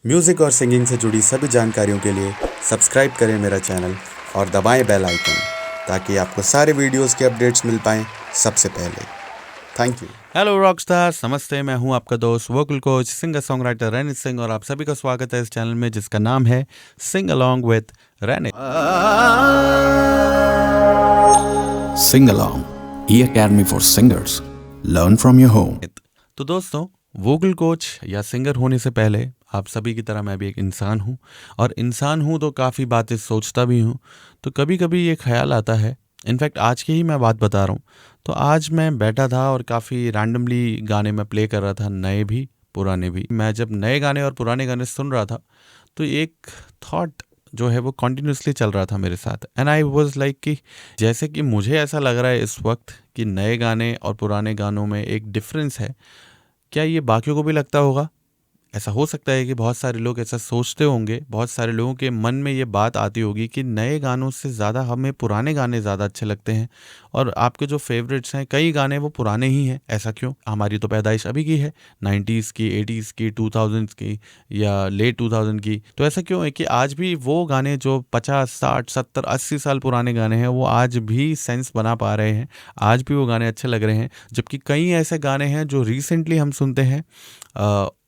Music और singing से जुड़ी सभी जानकारियों के लिए सब्सक्राइब करें मेरा चैनल और दबाएं बेल आइकन ताकि आपको सारे वीडियोस के अपडेट्स मिल पाएं सबसे पहले। Thank you. हेलो रॉकस्टार, नमस्ते। मैं हूं आपका दोस्त vocal coach singer song writer Ranit Singh और आप सभी का स्वागत है इस चैनल में जिसका नाम है sing along with Ranit. Sing Along, E-Academy for Singers. Learn from your home. तो दोस्तों, वोकल कोच या सिंगर होने से पहले आप सभी की तरह मैं भी एक इंसान हूं और इंसान हूं तो काफ़ी बातें सोचता भी हूं। तो कभी कभी ये ख्याल आता है, इनफैक्ट आज की ही मैं बात बता रहा हूं। तो आज मैं बैठा था और काफ़ी रैंडमली गाने में प्ले कर रहा था, नए भी पुराने भी। मैं जब नए गाने और पुराने गाने सुन रहा था तो एक थॉट जो है वो कॉन्टिन्यूसली चल रहा था मेरे साथ, एंड आई वाज लाइक कि जैसे कि मुझे ऐसा लग रहा है इस वक्त कि नए गाने और पुराने गानों में एक डिफरेंस है, क्या ये बाकियों को भी लगता होगा? ऐसा हो सकता है कि बहुत सारे लोग ऐसा सोचते होंगे, बहुत सारे लोगों के मन में ये बात आती होगी कि नए गानों से ज़्यादा हमें पुराने गाने ज़्यादा अच्छे लगते हैं और आपके जो फेवरेट्स हैं कई गाने वो पुराने ही हैं। ऐसा क्यों? हमारी तो पैदाइश अभी की है, 90s की, 80s की, 2000s की या लेट 2000 की। तो ऐसा क्यों है कि आज भी वो गाने जो 50, 60, 70, 80 साल पुराने गाने हैं वो आज भी सेंस बना पा रहे हैं, आज भी वो गाने अच्छे लग रहे हैं। जबकि कई ऐसे गाने हैं जो रिसेंटली हम सुनते हैं,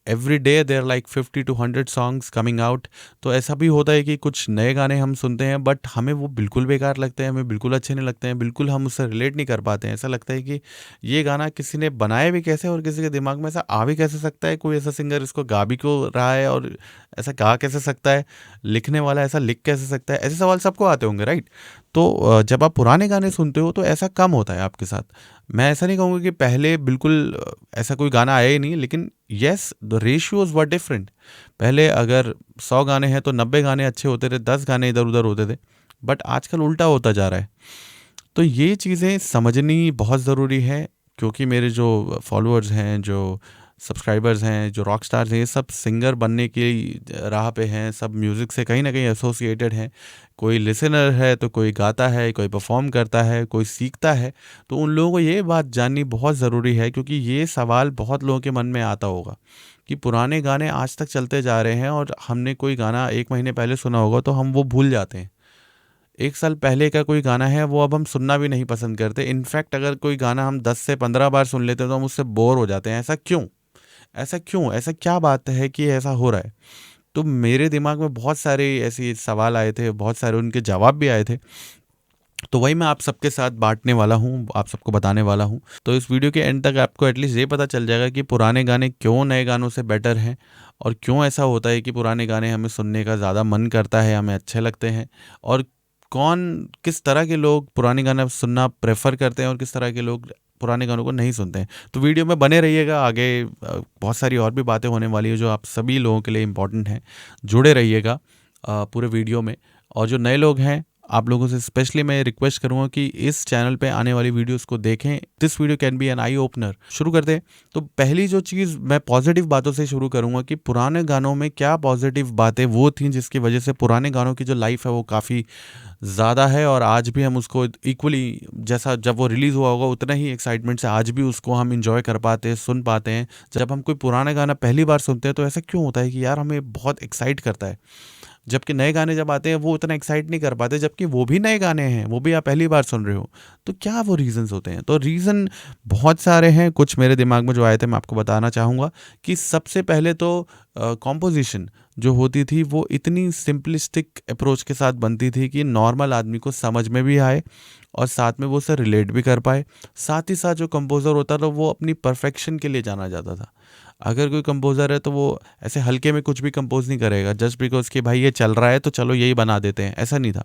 every day there like 50 to 100 songs coming out. तो ऐसा भी होता है कि कुछ नए गाने हम सुनते हैं बट हमें वो बिल्कुल बेकार लगते हैं, हमें बिल्कुल अच्छे नहीं लगते हैं, बिल्कुल हम उससे रिलेट नहीं कर पाते हैं। ऐसा लगता है कि ये गाना किसी ने बनाया भी कैसे और किसी के दिमाग में ऐसा आ भी कैसे सकता है, कोई ऐसा सिंगर इसको गा भी क्यों रहा है और ऐसा गा कैसे सकता है, लिखने वाला ऐसा लिख कैसे सकता है। ऐसे सवाल सबको आते होंगे, राइट? तो जब आप पुराने गाने सुनते हो तो ऐसा कम होता है आपके साथ। मैं ऐसा नहीं कहूँगा कि पहले बिल्कुल ऐसा कोई गाना आया ही नहीं, लेकिन yes the ratios were different. पहले अगर 100 गाने हैं तो 90 गाने अच्छे होते थे, 10 गाने इधर उधर होते थे, बट आजकल उल्टा होता जा रहा है। तो ये चीज़ें समझनी बहुत ज़रूरी है क्योंकि मेरे जो फॉलोअर्स हैं, जो सब्सक्राइबर्स हैं, जो रॉक स्टार्स हैं, ये सब सिंगर बनने की राह पे हैं, सब म्यूज़िक से कहीं ना कहीं एसोसिएटेड हैं। कोई लिसनर है तो कोई गाता है, कोई परफॉर्म करता है, कोई सीखता है। तो उन लोगों को ये बात जाननी बहुत ज़रूरी है क्योंकि ये सवाल बहुत लोगों के मन में आता होगा कि पुराने गाने आज तक चलते जा रहे हैं और हमने कोई गाना 1 महीने पहले सुना होगा तो हम वो भूल जाते हैं। 1 साल पहले का कोई गाना है वो अब हम सुनना भी नहीं पसंद करते। इनफैक्ट अगर कोई गाना हम 10 से 15 बार सुन लेते हैं तो हम उससे बोर हो जाते हैं। ऐसा क्यों? ऐसा क्यों? ऐसा क्या बात है कि ऐसा हो रहा है? तो मेरे दिमाग में बहुत सारे ऐसे सवाल आए थे, बहुत सारे उनके जवाब भी आए थे। तो वही मैं आप सबके साथ बांटने वाला हूँ, आप सबको बताने वाला हूँ। तो इस वीडियो के एंड तक आपको एटलीस्ट ये पता चल जाएगा कि पुराने गाने क्यों नए गानों से बेटर हैं और क्यों ऐसा होता है कि पुराने गाने हमें सुनने का ज़्यादा मन करता है, हमें अच्छे लगते हैं, और कौन किस तरह के लोग पुराने गाना सुनना प्रेफर करते हैं और किस तरह के लोग पुराने गानों को नहीं सुनते हैं। तो वीडियो में बने रहिएगा, आगे बहुत सारी और भी बातें होने वाली है जो आप सभी लोगों के लिए इम्पोर्टेंट हैं। जुड़े रहिएगा पूरे वीडियो में। और जो नए लोग हैं, आप लोगों से स्पेशली मैं रिक्वेस्ट करूंगा कि इस चैनल पे आने वाली वीडियोस को देखें। This video can be an eye opener. शुरू करते हैं। तो पहली जो चीज़ मैं पॉजिटिव बातों से शुरू करूंगा कि पुराने गानों में क्या पॉजिटिव बातें वो थी जिसकी वजह से पुराने गानों की जो लाइफ है वो काफ़ी ज़्यादा है और आज भी हम उसको इक्वली, जैसा जब वो रिलीज़ हुआ होगा उतना ही एक्साइटमेंट से आज भी उसको हम इंजॉय कर पाते हैं, सुन पाते हैं। जब हम कोई पुराना गाना पहली बार सुनते हैं तो ऐसा क्यों होता है कि यार हमें बहुत एक्साइट करता है, जबकि नए गाने जब आते हैं वो उतना एक्साइट नहीं कर पाते, जबकि वो भी नए गाने हैं, वो भी आप पहली बार सुन रहे हो। तो क्या वो रीजंस होते हैं? तो रीज़न बहुत सारे हैं, कुछ मेरे दिमाग में जो आए थे मैं आपको बताना चाहूँगा। कि सबसे पहले तो कॉम्पोजिशन जो होती थी वो इतनी सिंपलिस्टिक अप्रोच के साथ बनती थी कि नॉर्मल आदमी को समझ में भी आए और साथ में वो उससे रिलेट भी कर पाए। साथ ही साथ जो कंपोज़र होता था वो अपनी परफेक्शन के लिए जाना जाता था। अगर कोई कंपोज़र है तो वो ऐसे हल्के में कुछ भी कंपोज नहीं करेगा जस्ट बिकॉज कि भाई ये चल रहा है तो चलो यही बना देते हैं, ऐसा नहीं था।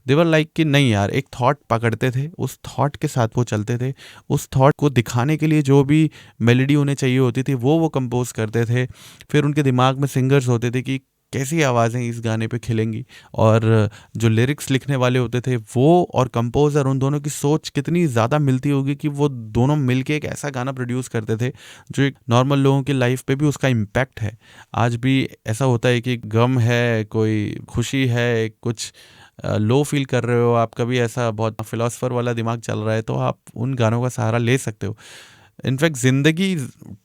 देवर लाइक कि नहीं यार, एक थॉट पकड़ते थे, उस थॉट के साथ वो चलते थे, उस थॉट को दिखाने के लिए जो भी मेलोडी उन्हें चाहिए होती थी वो कंपोज करते थे। फिर उनके दिमाग में सिंगर्स होते थे कि कैसी आवाज़ें इस गाने पे खिलेंगी, और जो लिरिक्स लिखने वाले होते थे वो और कंपोज़र, उन दोनों की सोच कितनी ज़्यादा मिलती होगी कि वो दोनों मिलके एक ऐसा गाना प्रोड्यूस करते थे जो एक नॉर्मल लोगों की लाइफ पे भी उसका इम्पैक्ट है। आज भी ऐसा होता है कि गम है, कोई खुशी है, कुछ लो फील कर रहे हो आप, कभी ऐसा बहुत फिलोसफर वाला दिमाग चल रहा है तो आप उन गानों का सहारा ले सकते हो। इनफैक्ट ज़िंदगी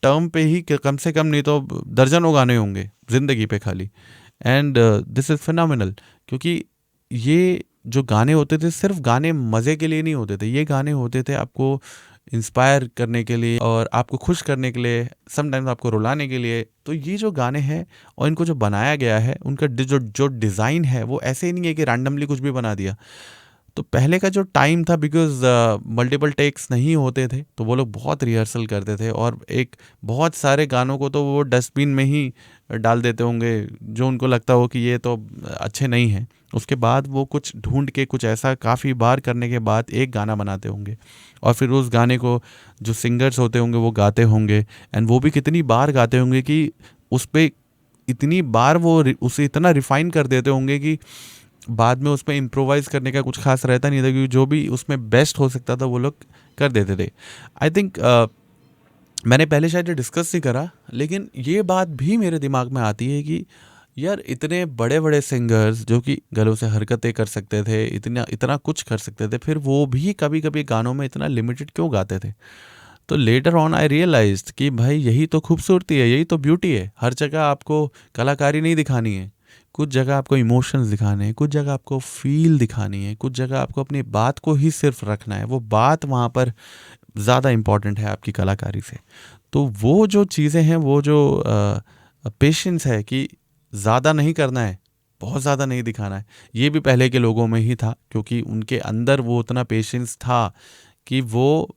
टर्म पे ही कम से कम नहीं तो दर्जनों गाने होंगे ज़िंदगी पे खाली। एंड दिस इज़ फिनोमिनल, क्योंकि ये जो गाने होते थे सिर्फ गाने मज़े के लिए नहीं होते थे, ये गाने होते थे आपको इंस्पायर करने के लिए और आपको खुश करने के लिए, समटाइम्स आपको रुलाने के लिए। तो ये जो गाने हैं और इनको जो बनाया गया है, उनका जो डिज़ाइन है वो ऐसे ही नहीं है कि रैंडमली कुछ भी बना दिया। तो पहले का जो टाइम था, बिकॉज मल्टीपल टेक्स नहीं होते थे, तो वो लोग बहुत रिहर्सल करते थे और एक बहुत सारे गानों को तो वो डस्टबिन में ही डाल देते होंगे जो उनको लगता हो कि ये तो अच्छे नहीं हैं। उसके बाद वो कुछ ढूंढ के कुछ ऐसा काफ़ी बार करने के बाद एक गाना बनाते होंगे और फिर उस गाने को जो सिंगर्स होते होंगे वो गाते होंगे। एंड वो भी कितनी बार गाते होंगे कि उस पर इतनी बार वो उसे इतना रिफाइन कर देते होंगे कि बाद में उसमें इम्प्रोवाइज करने का कुछ खास रहता नहीं था, क्योंकि जो भी उसमें बेस्ट हो सकता था वो लोग कर देते थे। आई थिंक मैंने पहले शायद डिस्कस ही करा, लेकिन ये बात भी मेरे दिमाग में आती है कि यार इतने बड़े बड़े सिंगर्स जो कि गलों से हरकतें कर सकते थे, इतना इतना कुछ कर सकते थे, फिर वो भी कभी कभी गानों में इतना लिमिटेड क्यों गाते थे। तो लेटर ऑन आई रियलाइज्ड कि भाई यही तो खूबसूरती है, यही तो ब्यूटी है। हर जगह आपको कलाकारी नहीं दिखानी है, कुछ जगह आपको इमोशंस दिखाने हैं, कुछ जगह आपको फील दिखानी है, कुछ जगह आपको अपनी बात को ही सिर्फ रखना है। वो बात वहाँ पर ज़्यादा इम्पॉर्टेंट है आपकी कलाकारी से। तो वो जो चीज़ें हैं, वो जो पेशेंस है कि ज़्यादा नहीं करना है, बहुत ज़्यादा नहीं दिखाना है, ये भी पहले के लोगों में ही था, क्योंकि उनके अंदर वो उतना पेशेंस था कि वो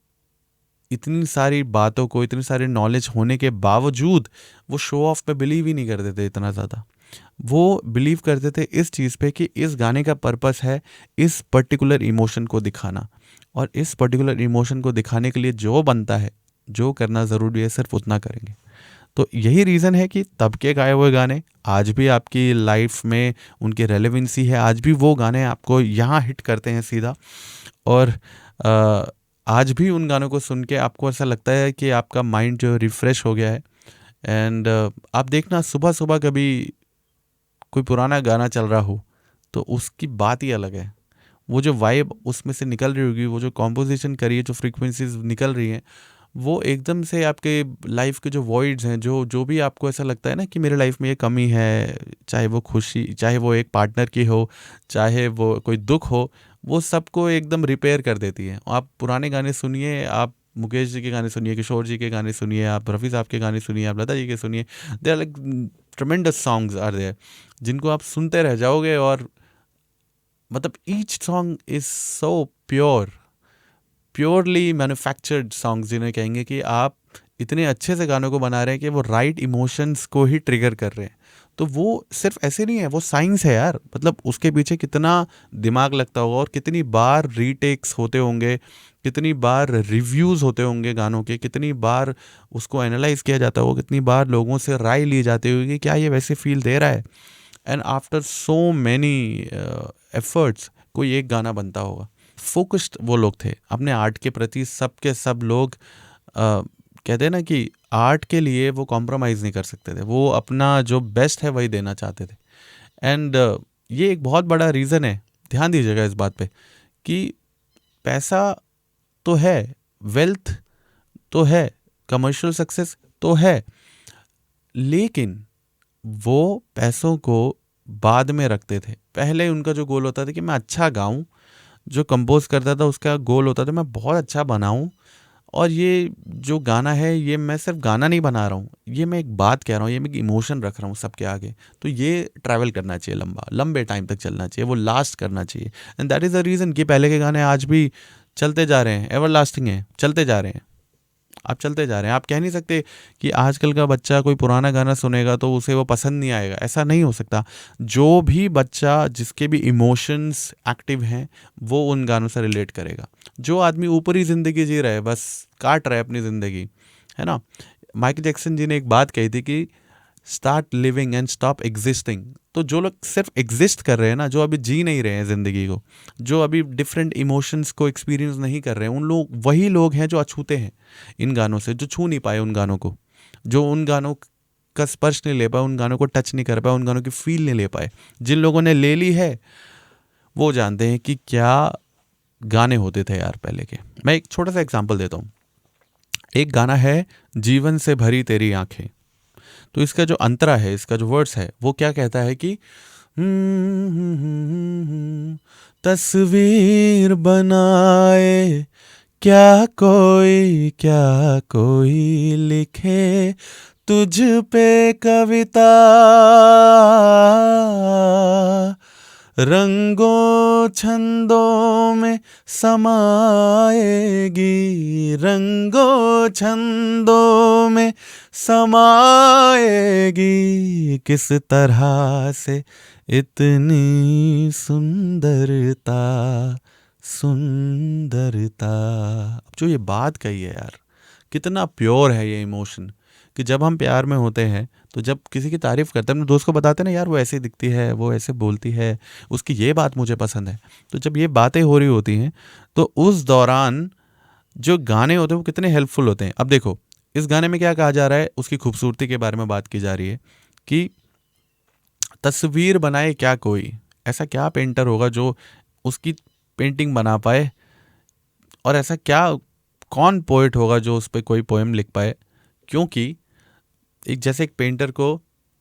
इतनी सारी बातों को, इतनी सारी नॉलेज होने के बावजूद वो शो ऑफ पे बिलीव ही नहीं करते थे इतना ज़्यादा। वो बिलीव करते थे इस चीज़ पे कि इस गाने का पर्पस है इस पर्टिकुलर इमोशन को दिखाना, और इस पर्टिकुलर इमोशन को दिखाने के लिए जो बनता है, जो करना ज़रूरी है, सिर्फ उतना करेंगे। तो यही रीज़न है कि तब के गाए हुए गाने आज भी आपकी लाइफ में उनकी रेलेवेंसी है। आज भी वो गाने आपको यहाँ हिट करते हैं सीधा, और आज भी उन गानों को सुन के आपको ऐसा लगता है कि आपका माइंड जो रिफ़्रेश हो गया है। एंड आप देखना, सुबह सुबह कभी कोई पुराना गाना चल रहा हो तो उसकी बात ही अलग है। वो जो वाइब उसमें से निकल रही होगी, वो जो कॉम्पोजिशन करी है, जो फ्रीक्वेंसीज निकल रही हैं, वो एकदम से आपके लाइफ के जो वॉइड्स हैं, जो भी आपको ऐसा लगता है ना कि मेरे लाइफ में ये कमी है, चाहे वो खुशी, चाहे वो एक पार्टनर की हो, चाहे वो कोई दुख हो, वो सबको एकदम रिपेयर कर देती है। आप पुराने गाने सुनिए, आप मुकेश जी के गाने सुनिए, किशोर जी के गाने सुनिए, आप रफ़ी साहब के गाने सुनिए, आप लता जी के सुनिए, they are like tremendous songs are there, जिनको आप सुनते रह जाओगे। और मतलब each song is so purely manufactured songs, जिन्हें कहेंगे कि आप इतने अच्छे से गानों को बना रहे हैं कि वो राइट इमोशंस को ही ट्रिगर कर रहे हैं। तो वो सिर्फ ऐसे नहीं है, वो साइंस है यार। मतलब उसके पीछे कितना दिमाग लगता होगा और कितनी बार रीटेक्स होते होंगे, कितनी बार रिव्यूज़ होते होंगे गानों के, कितनी बार उसको एनालाइज किया जाता होगा, कितनी बार लोगों से राय ली जाती होगी कि क्या ये वैसे फील दे रहा है। And after so many efforts कोई एक गाना बनता होगा। फोकस्ड वो लोग थे अपने आर्ट के प्रति, सब के सब लोग कहते हैं ना कि आर्ट के लिए वो कॉम्प्रोमाइज़ नहीं कर सकते थे, वो अपना जो बेस्ट है वही देना चाहते थे। एंड ये एक बहुत बड़ा रीज़न है, ध्यान दीजिएगा इस बात पे, कि पैसा तो है, वेल्थ तो है, कमर्शियल सक्सेस तो है, लेकिन वो पैसों को बाद में रखते थे। पहले उनका जो गोल होता था कि मैं अच्छा गाऊं, जो कंपोज करता था उसका गोल होता था मैं बहुत अच्छा बनाऊं, और ये जो गाना है ये मैं सिर्फ गाना नहीं बना रहा हूँ, ये मैं एक बात कह रहा हूँ, ये मैं एक इमोशन रख रहा हूँ सबके आगे। तो ये ट्रैवल करना चाहिए, लंबे टाइम तक चलना चाहिए, वो लास्ट करना चाहिए। And that is the reason कि पहले के गाने आज भी चलते जा रहे हैं, एवर लास्टिंग है, चलते जा रहे हैं, आप चलते जा रहे हैं। आप कह नहीं सकते कि आजकल का बच्चा कोई पुराना गाना सुनेगा तो उसे वो पसंद नहीं आएगा, ऐसा नहीं हो सकता। जो भी बच्चा जिसके भी इमोशंस एक्टिव हैं वो उन गानों से रिलेट करेगा। जो आदमी ऊपरी ज़िंदगी जी रहा है, बस काट रहा है अपनी ज़िंदगी, है ना। माइकल जैक्सन जी ने एक बात कही थी कि start living and stop existing. तो जो लोग सिर्फ एग्जिस्ट कर रहे हैं ना, जो अभी जी नहीं रहे हैं ज़िंदगी को, जो अभी डिफरेंट इमोशंस को एक्सपीरियंस नहीं कर रहे हैं, उन लोग वही लोग हैं जो अछूते हैं इन गानों से, जो छू नहीं पाए उन गानों को, जो उन गानों का स्पर्श नहीं ले पाए, उन गानों को टच नहीं कर पाए, उन गानों की फील नहीं ले पाए। जिन लोगों ने ले ली है वो जानते हैं कि क्या गाने होते थे यार पहले के। मैं एक छोटा सा एग्जाम्पल देता हूँ। एक गाना है जीवन से भरी तेरी आंखें, तो इसका जो अंतरा है, इसका जो वर्ड्स है, वो क्या कहता है कि तस्वीर बनाए क्या कोई लिखे तुझ पे कविता, रंगों छंदों में समाएगी, रंगों छंदों में समाएगी, किस तरह से इतनी सुंदरता, सुंदरता। अब जो ये बात कही है यार, कितना प्योर है ये इमोशन, कि जब हम प्यार में होते हैं तो जब किसी की तारीफ़ करते हैं, अपने दोस्त को बताते हैं ना, यार वो ऐसे दिखती है, वो ऐसे बोलती है, उसकी ये बात मुझे पसंद है, तो जब ये बातें हो रही होती हैं तो उस दौरान जो गाने होते हैं वो कितने हेल्पफुल होते हैं। अब देखो इस गाने में क्या कहा जा रहा है, उसकी खूबसूरती के बारे में बात की जा रही है कि तस्वीर बनाए क्या कोई, ऐसा क्या पेंटर होगा जो उसकी पेंटिंग बना पाए, और ऐसा क्या कौन पोएट होगा जो उस पर कोई पोएम लिख पाए। क्योंकि एक जैसे एक पेंटर को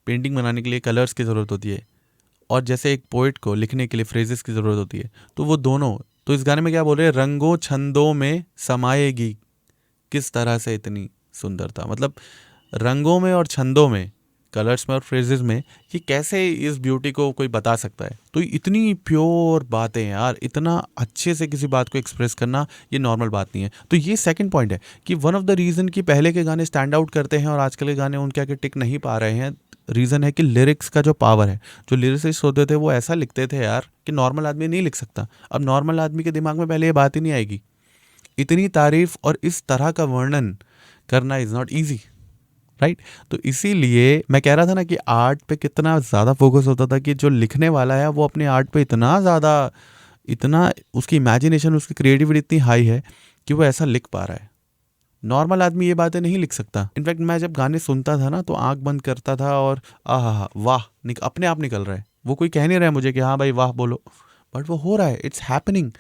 पेंटिंग बनाने के लिए कलर्स की ज़रूरत होती है, और जैसे एक पोइट को लिखने के लिए फ्रेजेस की ज़रूरत होती है, तो वो दोनों, तो इस गाने में क्या बोल रहे हैं, रंगों छंदों में समाएगी किस तरह से इतनी सुंदरता, मतलब रंगों में और छंदों में, कलर्स में और फ्रेजेस में, कि कैसे इस ब्यूटी को कोई बता सकता है। तो इतनी प्योर बातें यार, इतना अच्छे से किसी बात को एक्सप्रेस करना ये नॉर्मल बात नहीं है। तो ये सेकंड पॉइंट है कि वन ऑफ द रीज़न कि पहले के गाने स्टैंड आउट करते हैं और आजकल के गाने उनके आगे टिक नहीं पा रहे हैं, रीज़न है कि लिरिक्स का जो पावर है, जो लिरिसिस्ट होते थे वो ऐसा लिखते थे यार कि नॉर्मल आदमी नहीं लिख सकता। अब नॉर्मल आदमी के दिमाग में पहले ये बात ही नहीं आएगी। इतनी तारीफ और इस तरह का वर्णन करना इज़ नॉट ईजी, राइट। तो इसीलिए मैं कह रहा था ना कि आर्ट पे कितना ज़्यादा फोकस होता था, कि जो लिखने वाला है वो अपने आर्ट पे इतना ज़्यादा, इतना उसकी इमेजिनेशन, उसकी क्रिएटिविटी इतनी हाई है कि वो ऐसा लिख पा रहा है। नॉर्मल आदमी ये बातें नहीं लिख सकता। इनफैक्ट मैं जब गाने सुनता था ना तो आंख बंद करता था और आहा वाह अपने आप निकल रहा है, वो कोई कह नहीं रहा है मुझे कि हाँ भाई वाह बोलो, बट वो हो रहा है, इट्स हैपनिंग।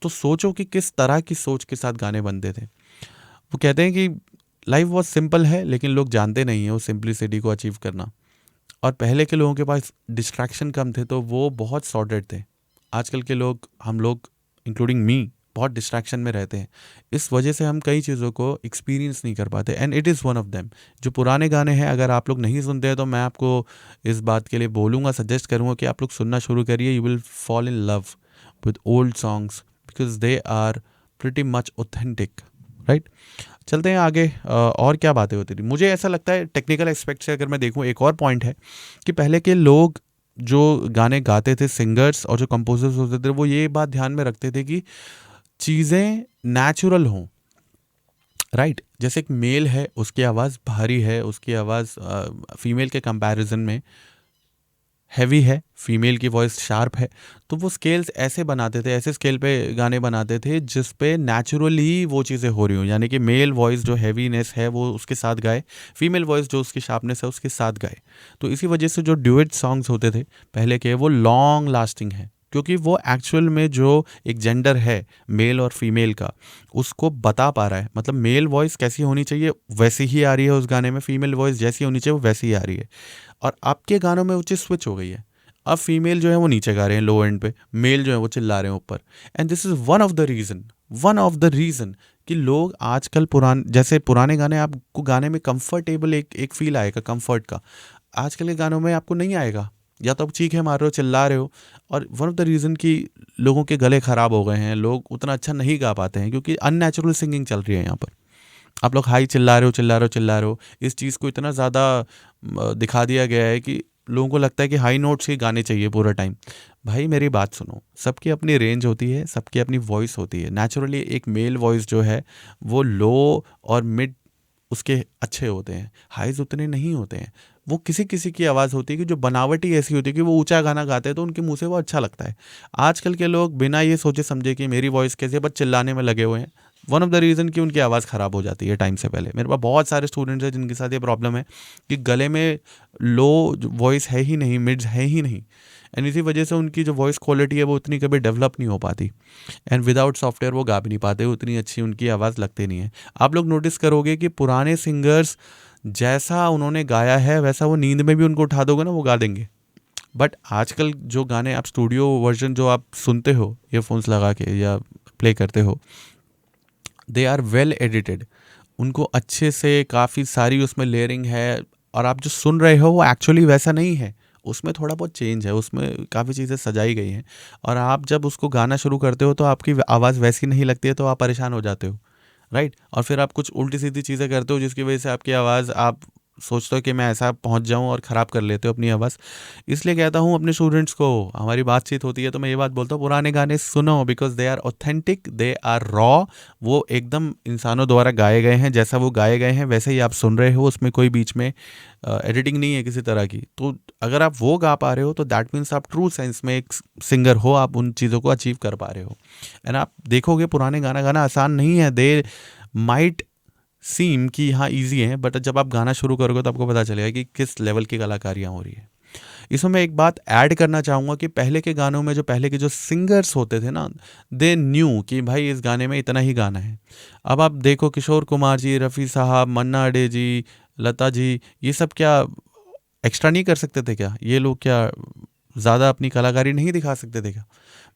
तो सोचो कि किस तरह की सोच के साथ गाने बनते थे। वो कहते हैं कि लाइफ बहुत सिंपल है लेकिन लोग जानते नहीं हैं उस सिंप्लिसिटी को अचीव करना। और पहले के लोगों के पास डिस्ट्रैक्शन कम थे तो वो बहुत सॉर्टेड थे। आजकल के लोग, हम लोग इंक्लूडिंग मी, बहुत डिस्ट्रैक्शन में रहते हैं। इस वजह से हम कई चीज़ों को एक्सपीरियंस नहीं कर पाते, and it is one of them. जो पुराने गाने हैं अगर आप लोग नहीं सुनते हैं तो मैं आपको इस बात के लिए बोलूँगा, सजेस्ट करूँगा कि आप लोग सुनना शुरू करिए। You will fall in love with old songs because they are pretty much authentic, right. चलते हैं आगे। और क्या बातें होती थी, मुझे ऐसा लगता है टेक्निकल एस्पेक्ट से अगर मैं देखूं, एक और पॉइंट है कि पहले के लोग जो गाने गाते थे, सिंगर्स और जो कंपोजर्स होते थे, वो ये बात ध्यान में रखते थे कि चीज़ें नेचुरल हों, राइट। जैसे एक मेल है उसकी आवाज़ भारी है, उसकी आवाज़ फीमेल के कंपैरिजन में हैवी है, फीमेल की वॉइस शार्प है, तो वो स्केल्स ऐसे बनाते थे, ऐसे स्केल पे गाने बनाते थे जिस पे नेचुरली वो चीज़ें हो रही हो, यानी कि मेल वॉइस जो हैवीनेस है वो उसके साथ गाए, फीमेल वॉइस जो उसकी शार्पनेस है उसके साथ गाए। तो इसी वजह से जो ड्यूएट सॉन्ग्स होते थे पहले के, वो लॉन्ग लास्टिंग है, क्योंकि वो एक्चुअल में जो एक जेंडर है मेल और फीमेल का, उसको बता पा रहा है। मतलब मेल वॉइस कैसी होनी चाहिए वैसी ही आ रही है उस गाने में, फीमेल वॉइस जैसी होनी चाहिए वो वैसी ही आ रही है। और आपके गानों में वो चीज़ स्विच हो गई है, अब फीमेल जो है वो नीचे गा रहे हैं लो एंड पे, मेल जो है वो चिल्ला रहे हैं ऊपर। And this is one of the reason कि लोग आजकल जैसे पुराने गाने, आपको गाने में कंफर्टेबल एक फील आएगा कंफर्ट का, आजकल के गानों में आपको नहीं आएगा। या तो आप चीखें मार रहे हो, चिल्ला रहे हो। और वन ऑफ द रीज़न कि लोगों के गले ख़राब हो गए हैं, लोग उतना अच्छा नहीं गा पाते हैं क्योंकि अननेचुरल सिंगिंग चल रही है यहाँ पर। आप लोग हाई चिल्ला रहे हो, इस चीज़ को इतना ज़्यादा दिखा दिया गया है कि लोगों को लगता है कि हाई नोट्स ही गाने चाहिए पूरा टाइम। भाई मेरी बात सुनो, सबकी अपनी रेंज होती है, सबकी अपनी वॉइस होती है। नेचुरली एक मेल वॉइस जो है वो लो और मिड उसके अच्छे होते हैं, हाइज उतने नहीं होते हैं। वो किसी किसी की आवाज़ होती है कि जो बनावट ही ऐसी होती है कि वो ऊंचा गाना गाते हैं तो उनके मुंह से वो अच्छा लगता है। आजकल के लोग बिना ये सोचे समझे कि मेरी वॉइस कैसी है, बस चिल्लाने में लगे हुए हैं, वन ऑफ द रीज़न कि उनकी आवाज़ ख़राब हो जाती है टाइम से पहले। मेरे पास बहुत सारे स्टूडेंट्स हैं जिनके साथ ये प्रॉब्लम है कि गले में लो वॉइस है ही नहीं, मिड्स है ही नहीं, एंड इसी वजह से उनकी जो वॉइस क्वालिटी है वो उतनी कभी डेवलप नहीं हो पाती, एंड विदाउट सॉफ्टवेयर वो गा भी नहीं पाते, उतनी अच्छी उनकी आवाज़ लगती नहीं है। आप लोग नोटिस करोगे कि पुराने सिंगर्स जैसा उन्होंने गाया है वैसा वो नींद में भी उनको उठा दोगे ना, वो गा देंगे। बट आजकल जो गाने आप स्टूडियो वर्जन जो आप सुनते हो ईयरफोन्स लगा के या प्ले करते हो, दे आर वेल एडिटेड, उनको अच्छे से काफ़ी सारी उसमें लेयरिंग है, और आप जो सुन रहे हो वो एक्चुअली वैसा नहीं है, उसमें थोड़ा बहुत चेंज है, उसमें काफ़ी चीज़ें सजाई गई हैं, और आप जब उसको गाना शुरू करते हो तो आपकी आवाज़ वैसी नहीं लगती है, तो आप परेशान हो जाते हो, राइट। और फिर आप कुछ उल्टी सीधी चीज़ें करते हो जिसकी वजह से आपकी आवाज़, आप सोचते हो कि मैं ऐसा पहुंच जाऊं और ख़राब कर लेते हो अपनी आवाज़। इसलिए कहता हूं अपने स्टूडेंट्स को, हमारी बातचीत होती है तो मैं ये बात बोलता हूँ, पुराने गाने सुनो, because they are authentic, they are raw, वो एकदम इंसानों द्वारा गाए गए हैं, जैसा वो गाए गए हैं वैसे ही आप सुन रहे हो, उसमें कोई बीच में एडिटिंग नहीं है किसी तरह की। तो अगर आप वो गा पा रहे हो तो दैट मीन्स आप ट्रू सेंस में एक सिंगर हो, आप उन चीज़ों को अचीव कर पा रहे हो। एंड आप देखोगे पुराने गाना गाना आसान नहीं है, दे माइट सीम कि हाँ ईजी है, बट जब आप गाना शुरू करोगे तो आपको पता चलेगा कि किस लेवल की कलाकारियाँ हो रही है। इसमें मैं एक बात ऐड करना चाहूँगा कि पहले के गानों में जो पहले के जो सिंगर्स होते थे ना, दे न्यू कि भाई इस गाने में इतना ही गाना है। अब आप देखो किशोर कुमार जी, रफ़ी साहब, मन्ना डे जी, लता जी, ये सब क्या एक्स्ट्रा नहीं कर सकते थे क्या? ये लोग क्या ज़्यादा अपनी कलाकारी नहीं दिखा सकते थे क्या?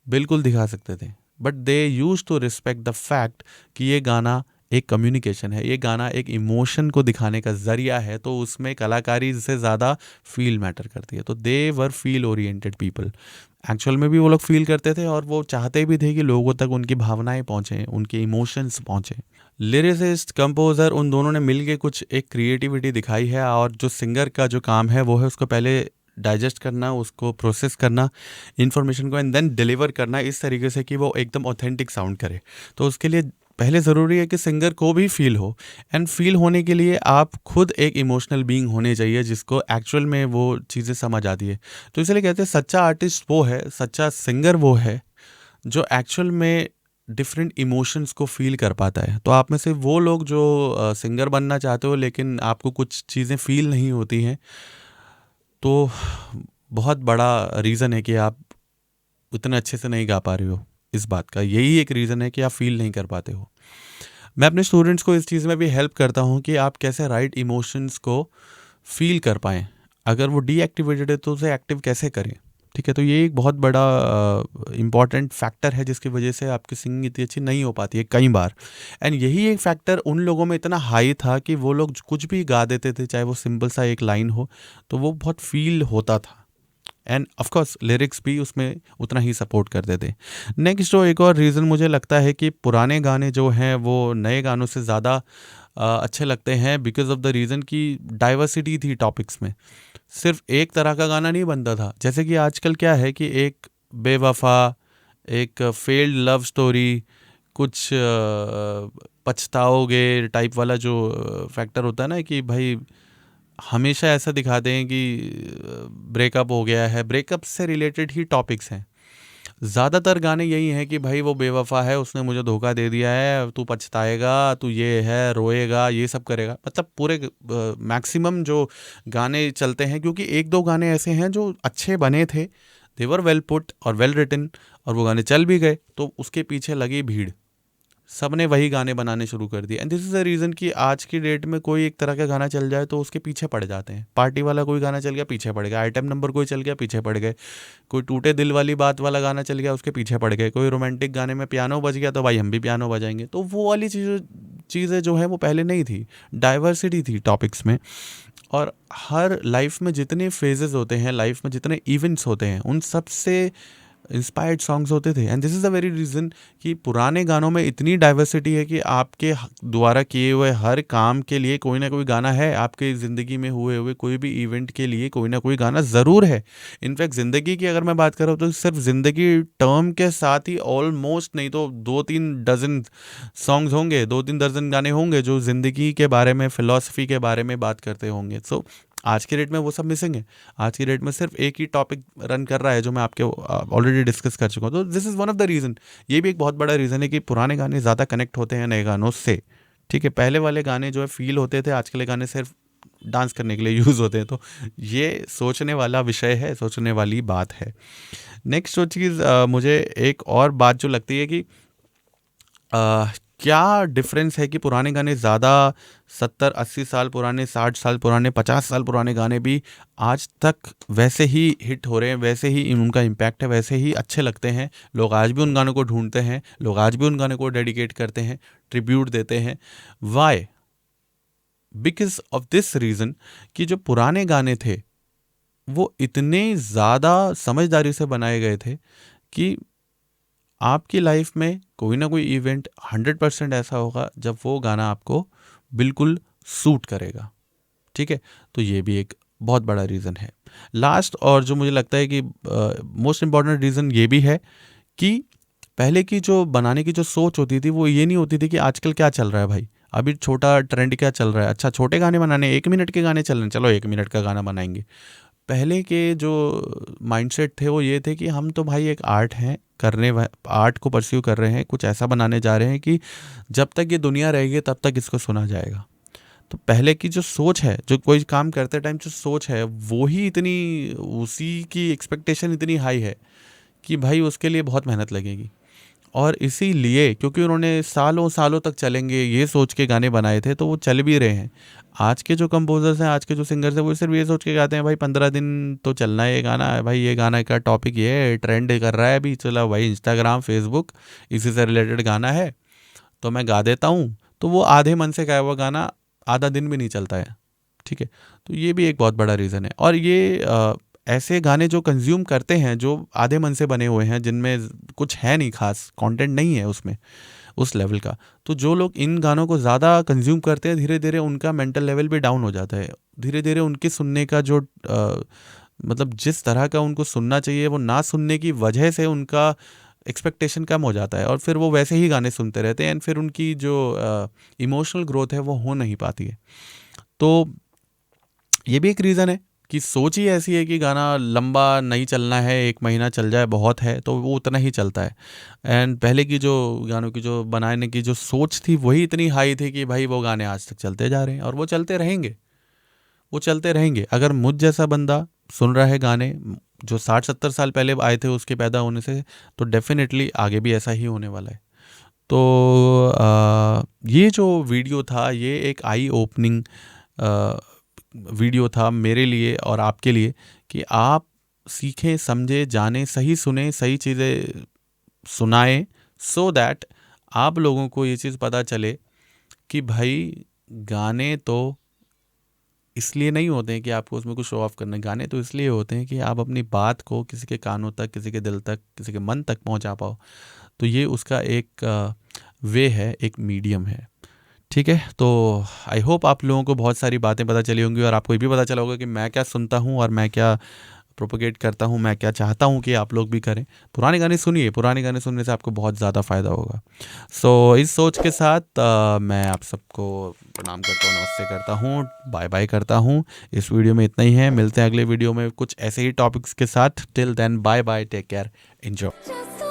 बिल्कुल दिखा सकते थे, but they use to respect the fact कि ये गाना एक कम्युनिकेशन है, ये गाना एक इमोशन को दिखाने का ज़रिया है, तो उसमें कलाकारी से ज़्यादा फील मैटर करती है। तो दे वर फील ओरिएंटेड पीपल, एक्चुअल में भी वो लोग फील करते थे और वो चाहते भी थे कि लोगों तक उनकी भावनाएं पहुँचें, उनके इमोशंस पहुँचें। लिरिसिस्ट, कंपोज़र, उन दोनों ने मिल के कुछ एक क्रिएटिविटी दिखाई है, और जो सिंगर का जो काम है वो है उसको पहले डाइजेस्ट करना, उसको प्रोसेस करना इन्फॉर्मेशन को, एंड देन डिलीवर करना इस तरीके से कि वो एकदम ऑथेंटिक साउंड करे। तो उसके लिए पहले ज़रूरी है कि सिंगर को भी फील हो, एंड फील होने के लिए आप खुद एक इमोशनल बीइंग होने चाहिए जिसको एक्चुअल में वो चीज़ें समझ आती है। तो इसलिए कहते हैं सच्चा आर्टिस्ट वो है, सच्चा सिंगर वो है जो एक्चुअल में डिफरेंट इमोशंस को फील कर पाता है। तो आप में से वो लोग जो सिंगर बनना चाहते हो लेकिन आपको कुछ चीज़ें फील नहीं होती हैं, तो बहुत बड़ा रीज़न है कि आप उतने अच्छे से नहीं गा पा रहे हो। इस बात का यही एक रीज़न है कि आप फील नहीं कर पाते हो। मैं अपने स्टूडेंट्स को इस चीज़ में भी हेल्प करता हूँ कि आप कैसे राइट इमोशंस को फील कर पाएँ। अगर वो डीएक्टिवेटेड है तो उसे एक्टिव कैसे करें, ठीक है। तो ये एक बहुत बड़ा इम्पॉर्टेंट फैक्टर है जिसकी वजह से आपकी सिंगिंग इतनी अच्छी नहीं हो पाती है कई बार। एंड यही एक फैक्टर उन लोगों में इतना हाई था कि वो लोग कुछ भी गा देते थे, चाहे वो सिंपल सा एक लाइन हो, तो वो बहुत फील होता था, एंड ऑफकोर्स लिरिक्स भी उसमें उतना ही सपोर्ट करते थे। नेक्स्ट जो एक और रीज़न मुझे लगता है कि पुराने गाने जो हैं वो नए गानों से ज़्यादा अच्छे लगते हैं, बिकॉज ऑफ द रीज़न कि डाइवर्सिटी थी टॉपिक्स में। सिर्फ एक तरह का गाना नहीं बनता था, जैसे कि आजकल क्या है कि एक बेवफा, एक फेल्ड लव स्टोरी, कुछ पछताओगे टाइप वाला जो फैक्टर होता है ना, कि भाई हमेशा ऐसा दिखाते हैं कि ब्रेकअप हो गया है, ब्रेकअप से रिलेटेड ही टॉपिक्स हैं। ज़्यादातर गाने यही हैं कि भाई वो बेवफा है, उसने मुझे धोखा दे दिया है, तू पछताएगा, तू ये है, रोएगा, ये सब करेगा। मतलब पूरे मैक्सिमम जो गाने चलते हैं, क्योंकि एक दो गाने ऐसे हैं जो अच्छे बने थे, दे वर वेल पुट और वेल रिटन, और वो गाने चल भी गए, तो उसके पीछे लगी भीड़, सब ने वही गाने बनाने शुरू कर दिए। And this is the reason कि आज की डेट में कोई एक तरह का गाना चल जाए तो उसके पीछे पड़ जाते हैं। पार्टी वाला कोई गाना चल गया, पीछे पड़ गया, आइटम नंबर कोई चल गया, पीछे पड़ गए, कोई टूटे दिल वाली बात वाला गाना चल गया, उसके पीछे पड़ गए, कोई रोमांटिक गाने में पियानो बज गया तो भाई हम भी पियानो बजाएंगे। तो वो वाली चीज़ें जो है वो पहले नहीं थी, डाइवर्सिटी थी टॉपिक्स में। और हर लाइफ में जितने फेजेस होते हैं, लाइफ में जितने इवेंट्स होते हैं, उन सब से इंस्पायर्ड सॉन्ग्स होते थे। And this is the very reason कि पुराने गानों में इतनी डाइवर्सिटी है कि आपके द्वारा किए हुए हर काम के लिए कोई ना कोई गाना है, आपके ज़िंदगी में हुए हुए कोई भी इवेंट के लिए कोई ना कोई गाना ज़रूर है। इनफैक्ट ज़िंदगी की अगर मैं बात करूँ तो सिर्फ ज़िंदगी टर्म के साथ ही ऑलमोस्ट नहीं तो 2-3 डज़न सॉन्ग्स होंगे, 2-3 दर्जन गाने होंगे जो ज़िंदगी के बारे में, फ़िलॉसफी के बारे में बात करते होंगे। सो आज की डेट में वो सब मिसिंग है। आज की डेट में सिर्फ एक ही टॉपिक रन कर रहा है जो मैं आपके ऑलरेडी डिस्कस कर चुका हूँ। तो this is one of the reason, ये भी एक बहुत बड़ा रीज़न है कि पुराने गाने ज़्यादा कनेक्ट होते हैं नए गानों से। ठीक है, पहले वाले गाने जो है फील होते थे, आजकल के गाने सिर्फ डांस करने के लिए यूज़ होते हैं। तो ये सोचने वाला विषय है, सोचने वाली बात है। नेक्स्ट जो चीज़ मुझे एक और बात जो लगती है कि क्या डिफरेंस है कि पुराने गाने ज़्यादा 70-80 साल पुराने, 60 साल पुराने, 50 साल पुराने गाने भी आज तक वैसे ही हिट हो रहे हैं, वैसे ही उनका इम्पैक्ट है, वैसे ही अच्छे लगते हैं। लोग आज भी उन गानों को ढूंढते हैं, लोग आज भी उन गानों को डेडिकेट करते हैं, ट्रिब्यूट देते हैं। Why? Because of this reason कि जो पुराने गाने थे वो इतने ज़्यादा समझदारी से बनाए गए थे कि आपकी लाइफ में कोई ना कोई इवेंट 100% ऐसा होगा जब वो गाना आपको बिल्कुल सूट करेगा। ठीक है, तो ये भी एक बहुत बड़ा रीज़न है। लास्ट और जो मुझे लगता है कि मोस्ट इम्पॉर्टेंट रीज़न ये भी है कि पहले की जो बनाने की जो सोच होती थी वो ये नहीं होती थी कि आजकल क्या चल रहा है भाई, अभी छोटा ट्रेंड क्या चल रहा है, अच्छा छोटे गाने बनाने, 1 मिनट के गाने चल रहे हैं, चलो 1 मिनट का गाना बनाएंगे। पहले के जो माइंडसेट थे वो ये थे कि हम तो भाई एक आर्ट हैं, आर्ट को परस्यू कर रहे हैं, कुछ ऐसा बनाने जा रहे हैं कि जब तक ये दुनिया रहेगी तब तक इसको सुना जाएगा। तो पहले की जो सोच है, जो कोई काम करते टाइम जो सोच है, वो ही इतनी, उसी की एक्सपेक्टेशन इतनी हाई है कि भाई उसके लिए बहुत मेहनत लगेगी। और इसीलिए क्योंकि उन्होंने सालों सालों तक चलेंगे ये सोच के गाने बनाए थे, तो वो चल भी रहे हैं। आज के जो कंपोजर्स हैं, आज के जो सिंगर्स हैं, वो सिर्फ ये सोच के गाते हैं भाई 15 दिन तो चलना है ये गाना, है भाई ये गाना का टॉपिक ये है, ट्रेंड कर रहा है अभी, चला भाई इंस्टाग्राम फेसबुक इसी से रिलेटेड गाना है तो मैं गा देता हूँ। तो वो आधे मन से गाया हुआ गाना आधा दिन भी नहीं चलता है। ठीक है, तो ये भी एक बहुत बड़ा रीज़न है। और ये ऐसे गाने जो कंज्यूम करते हैं जो आधे मन से बने हुए हैं, जिनमें कुछ है नहीं, खास कंटेंट नहीं है उसमें उस लेवल का, तो जो लोग इन गानों को ज़्यादा कंज्यूम करते हैं, धीरे धीरे उनका मेंटल लेवल भी डाउन हो जाता है। धीरे धीरे उनके सुनने का जो मतलब जिस तरह का उनको सुनना चाहिए वो ना सुनने की वजह से उनका एक्सपेक्टेशन कम हो जाता है और फिर वो वैसे ही गाने सुनते रहते हैं एंड फिर उनकी जो इमोशनल ग्रोथ है वो हो नहीं पाती है। तो ये भी एक रीज़न है कि सोच ही ऐसी है कि गाना लंबा नहीं चलना है, 1 महीना चल जाए बहुत है, तो वो उतना ही चलता है। एंड पहले की जो गानों की जो बनाने की जो सोच थी वही इतनी हाई थी कि भाई वो गाने आज तक चलते जा रहे हैं और वो चलते रहेंगे, वो चलते रहेंगे। अगर मुझ जैसा बंदा सुन रहा है गाने जो 60-70 साल पहले आए थे उसके पैदा होने से, तो डेफिनेटली आगे भी ऐसा ही होने वाला है। तो ये जो वीडियो था ये एक आई ओपनिंग वीडियो था मेरे लिए और आपके लिए कि आप सीखें, समझें, जानें, सही सुने, सही चीज़ें सुनाएं, सो दैट आप लोगों को ये चीज़ पता चले कि भाई गाने तो इसलिए नहीं होते हैं कि आपको उसमें कुछ शो ऑफ करना है। गाने तो इसलिए होते हैं कि आप अपनी बात को किसी के कानों तक, किसी के दिल तक, किसी के मन तक पहुंचा पाओ। तो ये उसका एक वे है, एक मीडियम है। ठीक है, तो आई होप आप लोगों को बहुत सारी बातें पता चली होंगी और आपको ये भी पता चला होगा कि मैं क्या सुनता हूँ और मैं क्या प्रोपोगेट करता हूँ, मैं क्या चाहता हूँ कि आप लोग भी करें। पुराने गाने सुनिए, पुराने गाने सुनने से आपको बहुत ज़्यादा फ़ायदा होगा। सो इस सोच के साथ मैं आप सबको प्रणाम करता हूँ, नमस्ते करता हूँ, बाय बाय करता हूँ। इस वीडियो में इतना ही है, मिलते हैं अगले वीडियो में कुछ ऐसे ही टॉपिक्स के साथ। Till then bye bye, take care, enjoy.